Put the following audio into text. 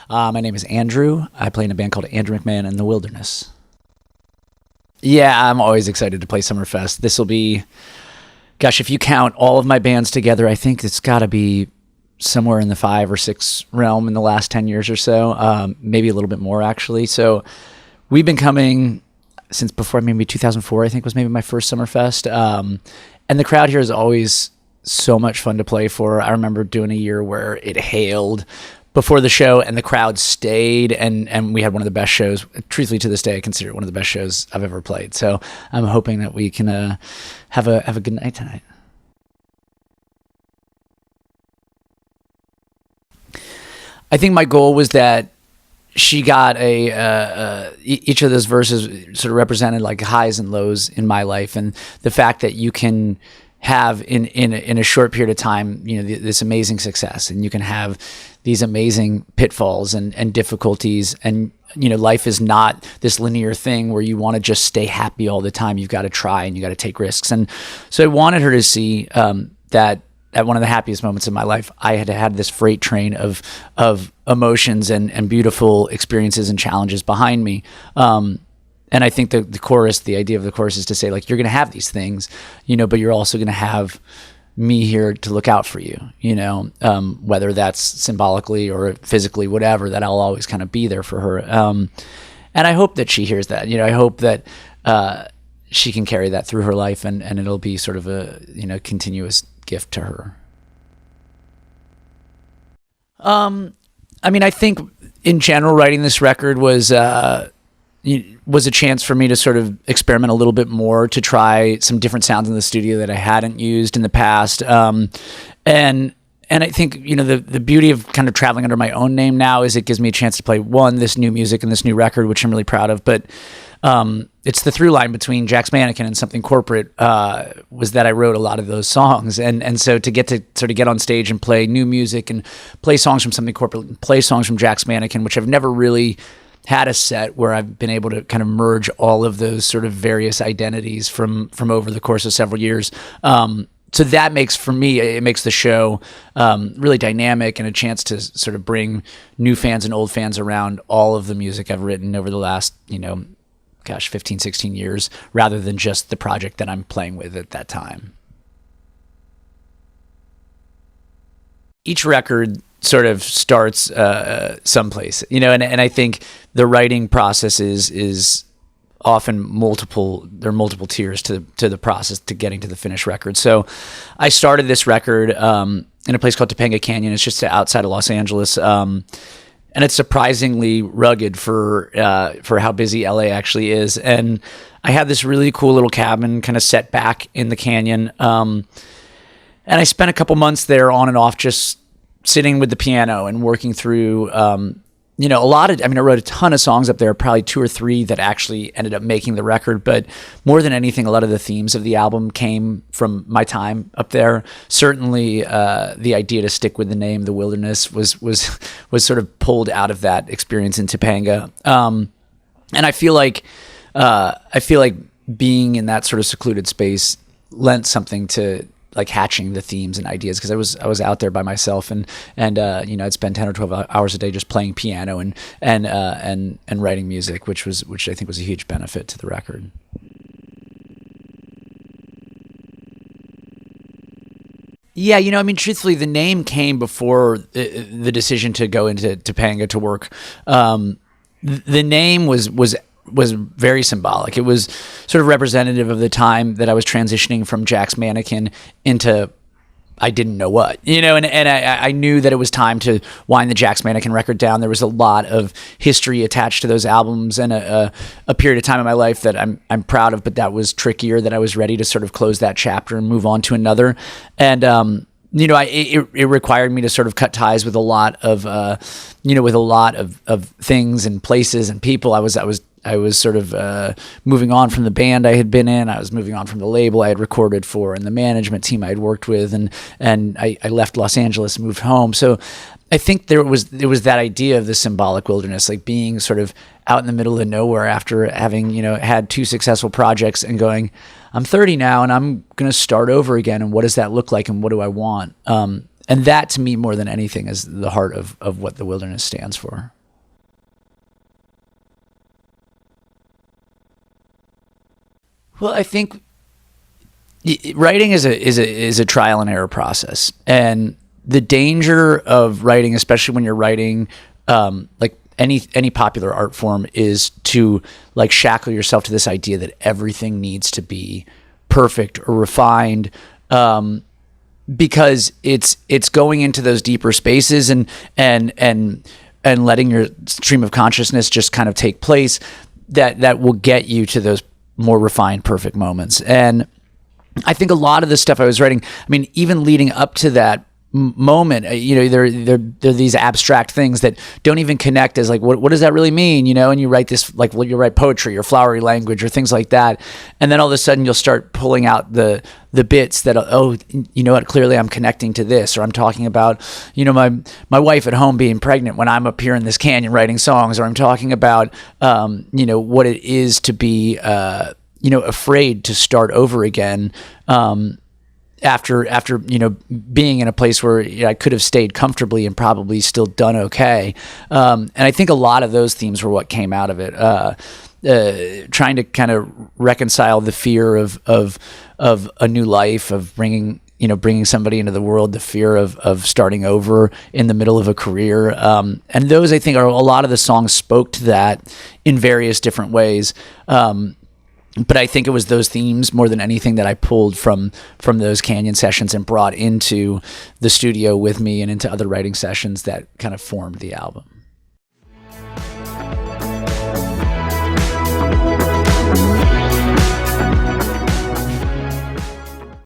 My name is Andrew. I play in a band called Andrew McMahon in the Wilderness. Yeah, I'm always excited to play Summerfest. This will be, gosh, if you count all of my bands together, I think it's got to be somewhere in the 5 or 6 realm in the last 10 years or so, maybe a little bit more actually. So we've been coming since before, maybe 2004, I think was maybe my first Summerfest. And the crowd here is always so much fun to play for. I remember doing a year where it hailed before the show and the crowd stayed, and we had one of the best shows. Truthfully, to this day, I consider it one of the best shows I've ever played. So I'm hoping that we can have a good night tonight. I think my goal was that she got each of those verses sort of represented like highs and lows in my life, and the fact that you can have in a short period of time, this amazing success, and you can have these amazing pitfalls and difficulties, and life is not this linear thing where you want to just stay happy all the time. You've got to try and you got to take risks, and so I wanted her to see that at one of the happiest moments of my life, I had this freight train of emotions and beautiful experiences and challenges behind me. And I think the chorus, the idea of the chorus is to say, like, you're going to have these things, but you're also going to have me here to look out for you, whether that's symbolically or physically, whatever, that I'll always kind of be there for her. And I hope that she hears that, I hope that she can carry that through her life, and it'll be sort of a, continuous gift to her. I think in general, writing this record was a chance for me to sort of experiment a little bit more, to try some different sounds in the studio that I hadn't used in the past. And I think, the beauty of kind of traveling under my own name now is it gives me a chance to play this new music and this new record, which I'm really proud of. But it's the through line between Jack's Mannequin and Something Corporate was that I wrote a lot of those songs. And so to sort of get on stage and play new music and play songs from Something Corporate and play songs from Jack's Mannequin, which I've never really had a set where I've been able to kind of merge all of those sort of various identities from over the course of several years. So that makes the show really dynamic, and a chance to sort of bring new fans and old fans around all of the music I've written over the last, 15, 16 years, rather than just the project that I'm playing with at that time. Each record sort of starts someplace, and I think the writing process is often there are multiple tiers to the process to getting to the finished record. So I started this record in a place called Topanga Canyon. It's just outside of Los Angeles, and it's surprisingly rugged for how busy LA actually is. And I had this really cool little cabin kind of set back in the canyon, and I spent a couple months there on and off, just sitting with the piano and working through, I wrote a ton of songs up there, probably 2 or 3 that actually ended up making the record. But more than anything, a lot of the themes of the album came from my time up there. Certainly, the idea to stick with the name, The Wilderness, was sort of pulled out of that experience in Topanga. And I feel like being in that sort of secluded space lent something to like hatching the themes and ideas, because I was out there by myself, and I'd spend 10 or 12 hours a day just playing piano and writing music, which I think was a huge benefit to the record. Yeah, truthfully, the name came before the decision to go into Topanga to work. The name was very symbolic. It was sort of representative of the time that I was transitioning from Jack's Mannequin into I didn't know what, and I knew that it was time to wind the Jack's Mannequin record down. There was a lot of history attached to those albums, and a period of time in my life that I'm proud of, but that was trickier, that I was ready to sort of close that chapter and move on to another. And it required me to sort of cut ties with a lot of things and places and people. I was sort of moving on from the band I had been in. I was moving on from the label I had recorded for and the management team I had worked with, and I left Los Angeles and moved home. So I think there was that idea of the symbolic wilderness, like being sort of out in the middle of nowhere after having had 2 successful projects, and going, I'm 30 now and I'm going to start over again, and what does that look like and what do I want? And that, to me, more than anything, is the heart of what the wilderness stands for. Well, I think writing is a trial and error process, and the danger of writing, especially when you're writing like any popular art form, is to like shackle yourself to this idea that everything needs to be perfect or refined, because it's going into those deeper spaces and letting your stream of consciousness just kind of take place that will get you to those more refined, perfect moments. And I think a lot of the stuff I was writing, I mean, even leading up to that moment, you know, there are these abstract things that don't even connect as like, what does that really mean? You know, and you write this, like, well, you write poetry or flowery language or things like that. And then all of a sudden you'll start pulling out the bits that, oh, you know what, clearly I'm connecting to this, or I'm talking about, you know, my wife at home being pregnant when I'm up here in this canyon writing songs, or I'm talking about, you know, what it is to be, you know, afraid to start over again, after you know, being in a place where, you know, I could have stayed comfortably and probably still done okay. And I think a lot of those themes were what came out of it. Trying to kind of reconcile the fear of a new life, of bringing somebody into the world, the fear of starting over in the middle of a career. And those, I think, are a lot of the songs spoke to that in various different ways. But I think it was those themes more than anything that I pulled from those canyon sessions and brought into the studio with me and into other writing sessions that kind of formed the album.